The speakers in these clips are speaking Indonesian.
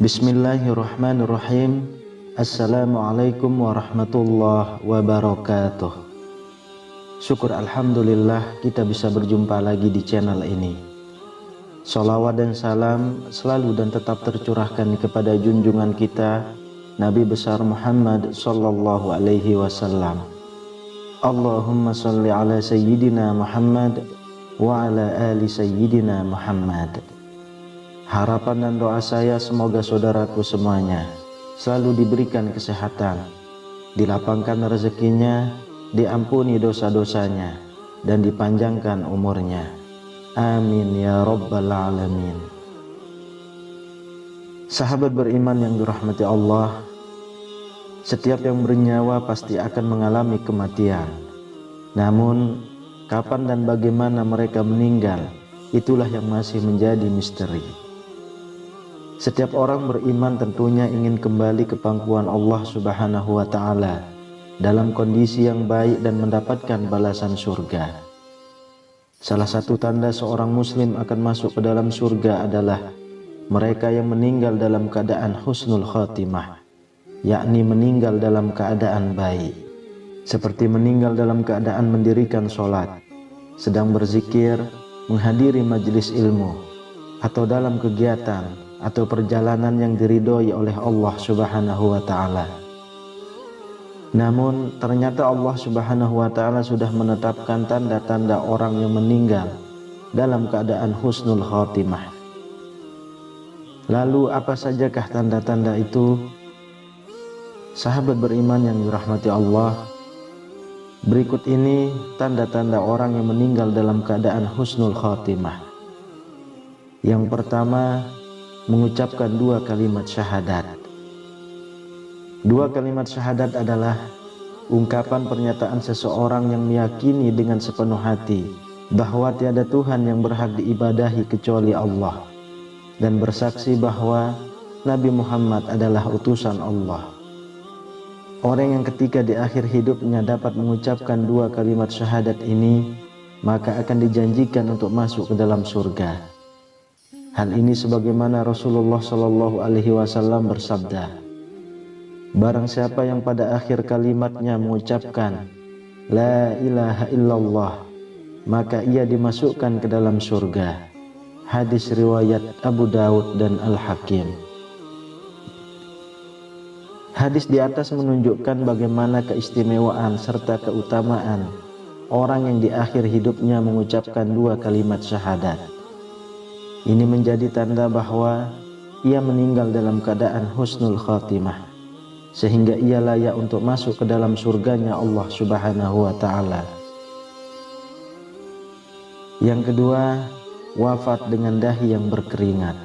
Bismillahirrahmanirrahim. Assalamualaikum warahmatullahi wabarakatuh. Syukur alhamdulillah kita bisa berjumpa lagi di channel ini. Sholawat dan salam selalu dan tetap tercurahkan kepada junjungan kita Nabi besar Muhammad sallallahu alaihi wasallam. Allahumma sholli ala sayyidina Muhammad wa ala ali sayyidina Muhammad. Harapan dan doa saya semoga saudaraku semuanya selalu diberikan kesehatan, dilapangkan rezekinya, diampuni dosa-dosanya, dan dipanjangkan umurnya. Amin ya rabbal alamin. Sahabat beriman yang dirahmati Allah, setiap yang bernyawa pasti akan mengalami kematian. Namun, kapan dan bagaimana mereka meninggal, itulah yang masih menjadi misteri. Setiap orang beriman tentunya ingin kembali ke pangkuan Allah Subhanahu wa Ta'ala dalam kondisi yang baik dan mendapatkan balasan surga. Salah satu tanda seorang muslim akan masuk ke dalam surga adalah mereka yang meninggal dalam keadaan husnul khatimah, yakni meninggal dalam keadaan baik, seperti meninggal dalam keadaan mendirikan sholat, sedang berzikir, menghadiri majelis ilmu, atau dalam kegiatan atau perjalanan yang diridhoi oleh Allah Subhanahu wa Ta'ala. Namun ternyata Allah Subhanahu wa Ta'ala sudah menetapkan tanda-tanda orang yang meninggal dalam keadaan husnul khatimah. Lalu apa sajakah tanda-tanda itu? Sahabat beriman yang dirahmati Allah, berikut ini tanda-tanda orang yang meninggal dalam keadaan husnul khatimah. Yang pertama, mengucapkan dua kalimat syahadat. Dua kalimat syahadat adalah ungkapan pernyataan seseorang yang meyakini dengan sepenuh hati bahwa tiada Tuhan yang berhak diibadahi kecuali Allah, dan bersaksi bahwa Nabi Muhammad adalah utusan Allah. Orang yang ketika di akhir hidupnya dapat mengucapkan dua kalimat syahadat ini, maka akan dijanjikan untuk masuk ke dalam surga. Hal ini sebagaimana Rasulullah Shallallahu Alaihi Wasallam bersabda, barang siapa yang pada akhir kalimatnya mengucapkan La ilaha illallah, maka ia dimasukkan ke dalam surga. Hadis riwayat Abu Daud dan Al-Hakim. Hadis di atas menunjukkan bagaimana keistimewaan serta keutamaan orang yang di akhir hidupnya mengucapkan dua kalimat syahadat. Ini menjadi tanda bahwa ia meninggal dalam keadaan husnul khatimah, sehingga ia layak untuk masuk ke dalam surganya Allah Subhanahu wa Ta'ala. Yang kedua, wafat dengan dahi yang berkeringat.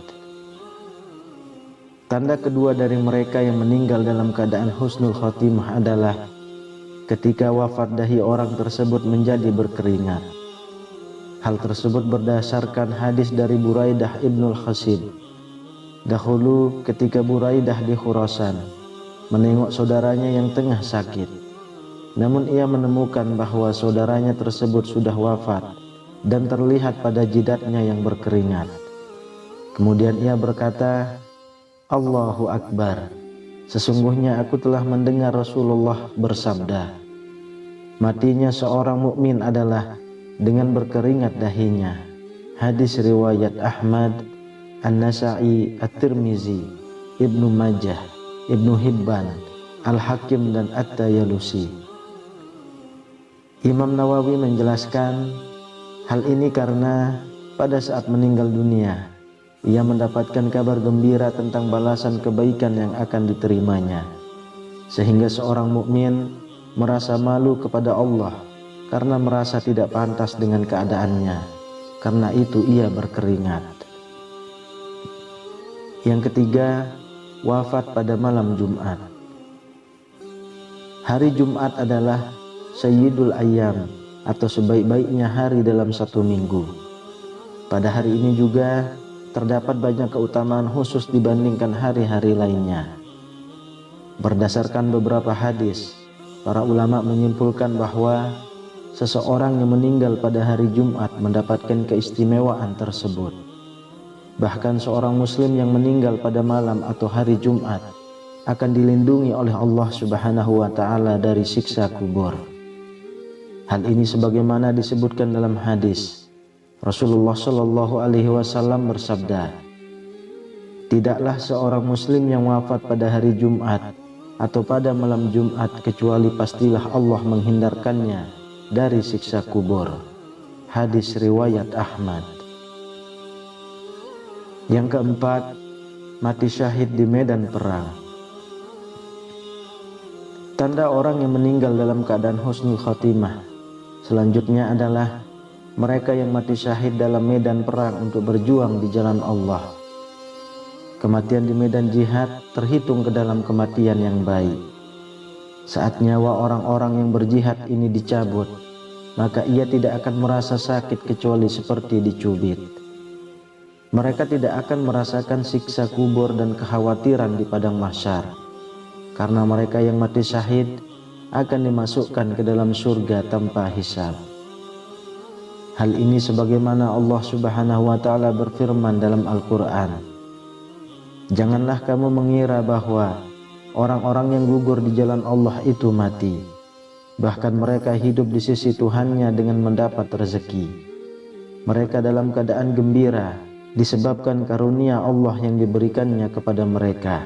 Tanda kedua dari mereka yang meninggal dalam keadaan husnul khatimah adalah ketika wafat dahi orang tersebut menjadi berkeringat. Hal tersebut berdasarkan hadis dari Buraidah ibnul Khasib. Dahulu ketika Buraidah di Khurasan menengok saudaranya yang tengah sakit, namun ia menemukan bahwa saudaranya tersebut sudah wafat dan terlihat pada jidatnya yang berkeringat. Kemudian ia berkata, Allahu Akbar, sesungguhnya aku telah mendengar Rasulullah bersabda, matinya seorang mukmin adalah dengan berkeringat dahinya. Hadis riwayat Ahmad, An-Nasa'i, At-Tirmizi, Ibnu Majah, Ibnu Hibban, Al-Hakim dan At-Tayalusi. Imam Nawawi menjelaskan hal ini karena pada saat meninggal dunia ia mendapatkan kabar gembira tentang balasan kebaikan yang akan diterimanya, sehingga seorang mukmin merasa malu kepada Allah karena merasa tidak pantas dengan keadaannya. Karena itu ia berkeringat. Yang ketiga, wafat pada malam Jumat. Hari Jumat adalah Sayyidul Ayyam atau sebaik-baiknya hari dalam satu minggu. Pada hari ini juga terdapat banyak keutamaan khusus dibandingkan hari-hari lainnya. Berdasarkan beberapa hadis, para ulama menyimpulkan bahwa seseorang yang meninggal pada hari Jumat mendapatkan keistimewaan tersebut. Bahkan seorang muslim yang meninggal pada malam atau hari Jumat akan dilindungi oleh Allah Subhanahu wa taala dari siksa kubur. Hal ini sebagaimana disebutkan dalam hadis. Rasulullah Shallallahu alaihi wasallam bersabda, "Tidaklah seorang muslim yang wafat pada hari Jumat atau pada malam Jumat kecuali pastilah Allah menghindarkannya dari siksa kubur." Hadis riwayat Ahmad. Yang keempat, mati syahid di medan perang. Tanda orang yang meninggal dalam keadaan husnul khotimah selanjutnya adalah mereka yang mati syahid dalam medan perang untuk berjuang di jalan Allah. Kematian di medan jihad terhitung ke dalam kematian yang baik. Saat nyawa orang-orang yang berjihad ini dicabut, maka ia tidak akan merasa sakit kecuali seperti dicubit. Mereka tidak akan merasakan siksa kubur dan kekhawatiran di padang mahsyar, karena mereka yang mati syahid akan dimasukkan ke dalam surga tanpa hisab. Hal ini sebagaimana Allah Subhanahu wa taala berfirman dalam Al-Qur'an, "Janganlah kamu mengira bahwa orang-orang yang gugur di jalan Allah itu mati. Bahkan mereka hidup di sisi Tuhannya dengan mendapat rezeki. Mereka dalam keadaan gembira disebabkan karunia Allah yang diberikannya kepada mereka.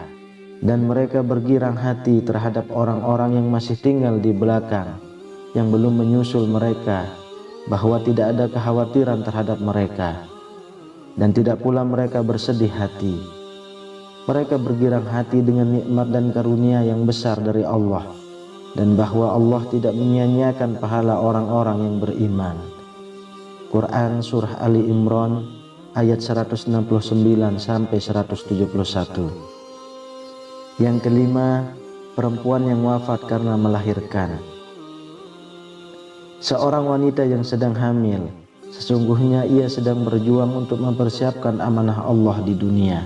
Dan mereka bergirang hati terhadap orang-orang yang masih tinggal di belakang, yang belum menyusul mereka, bahwa tidak ada kekhawatiran terhadap mereka. Dan tidak pula mereka bersedih hati. Mereka bergirang hati dengan nikmat dan karunia yang besar dari Allah, dan bahwa Allah tidak menyia-nyiakan pahala orang-orang yang beriman." Quran Surah Ali Imran ayat 169 sampai 171. Yang kelima, perempuan yang wafat karena melahirkan. Seorang wanita yang sedang hamil, sesungguhnya ia sedang berjuang untuk mempersiapkan amanah Allah di dunia,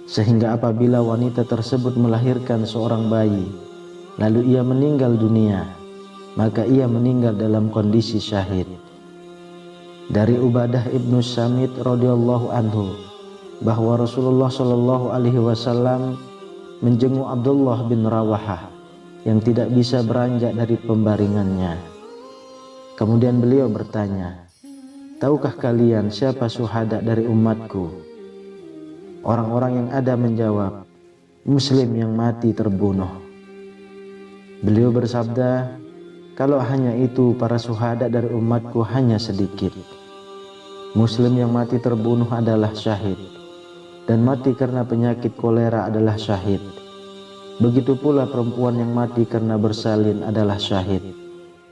sehingga apabila wanita tersebut melahirkan seorang bayi, lalu ia meninggal dunia, maka ia meninggal dalam kondisi syahid. Dari Ubadah ibnu Samit radhiyallahu anhu bahwa Rasulullah Shallallahu alaihi wasallam menjenguk Abdullah bin Rawahah yang tidak bisa beranjak dari pembaringannya. Kemudian beliau bertanya, "Tahukah kalian siapa syuhada dari umatku?" Orang-orang yang ada menjawab, "Muslim yang mati terbunuh." Beliau bersabda, "Kalau hanya itu, para syuhada dari umatku hanya sedikit. Muslim yang mati terbunuh adalah syahid, dan mati karena penyakit kolera adalah syahid. Begitu pula perempuan yang mati karena bersalin adalah syahid.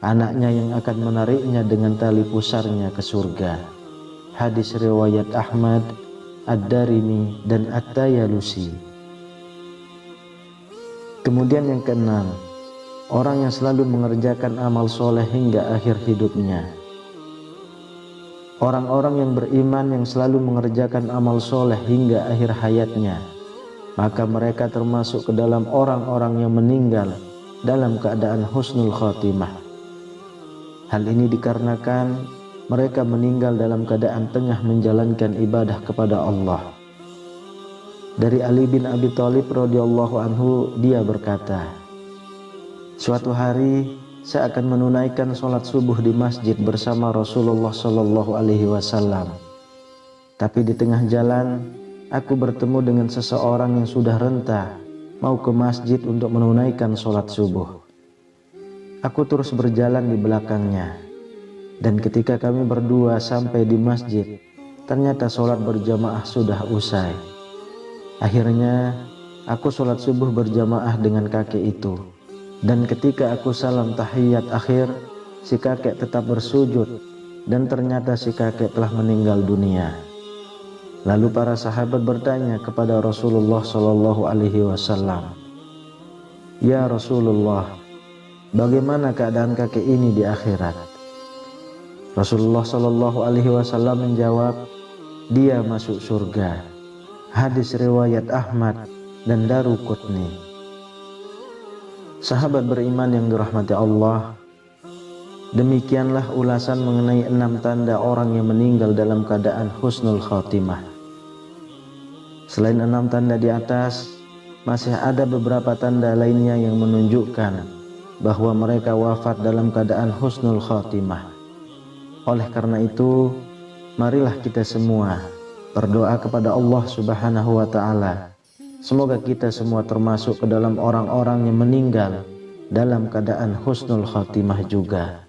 Anaknya yang akan menariknya dengan tali pusarnya ke surga." Hadis riwayat Ahmad, Ad-Darimi, dan At-Tayalusi. Kemudian yang keenam, orang yang selalu mengerjakan amal soleh hingga akhir hidupnya. Orang-orang yang beriman yang selalu mengerjakan amal soleh hingga akhir hayatnya, maka mereka termasuk ke dalam orang-orang yang meninggal dalam keadaan husnul khotimah. Hal ini dikarenakan mereka meninggal dalam keadaan tengah menjalankan ibadah kepada Allah. Dari Ali bin Abi Thalib radhiyallahu anhu, dia berkata, "Suatu hari saya akan menunaikan sholat subuh di masjid bersama Rasulullah Shallallahu alaihi wasallam. Tapi di tengah jalan aku bertemu dengan seseorang yang sudah renta mau ke masjid untuk menunaikan sholat subuh. Aku terus berjalan di belakangnya, dan ketika kami berdua sampai di masjid, ternyata sholat berjamaah sudah usai. Akhirnya aku sholat subuh berjamaah dengan kakek itu. Dan ketika aku salam tahiyat akhir, si kakek tetap bersujud, dan ternyata si kakek telah meninggal dunia. Lalu para sahabat bertanya kepada Rasulullah Shallallahu alaihi wasallam, "Ya Rasulullah, bagaimana keadaan kakek ini di akhirat?" Rasulullah Shallallahu alaihi wasallam menjawab, "Dia masuk surga." Hadis riwayat Ahmad dan Daruqutni. Sahabat beriman yang dirahmati Allah, demikianlah ulasan mengenai 6 tanda orang yang meninggal dalam keadaan husnul khotimah. Selain 6 tanda di atas, masih ada beberapa tanda lainnya yang menunjukkan bahwa mereka wafat dalam keadaan husnul khatimah. Oleh karena itu, marilah kita semua berdoa kepada Allah Subhanahu wa Ta'ala. Semoga kita semua termasuk ke dalam orang-orang yang meninggal dalam keadaan husnul khatimah juga.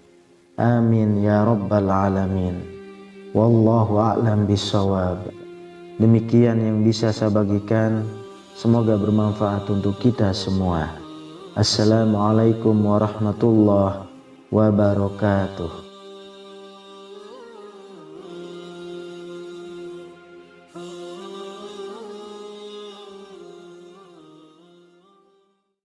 Amin ya rabbal alamin. Wallahu a'lam bissawab. Demikian yang bisa saya bagikan. Semoga bermanfaat untuk kita semua. Assalamualaikum warahmatullahi wabarakatuh.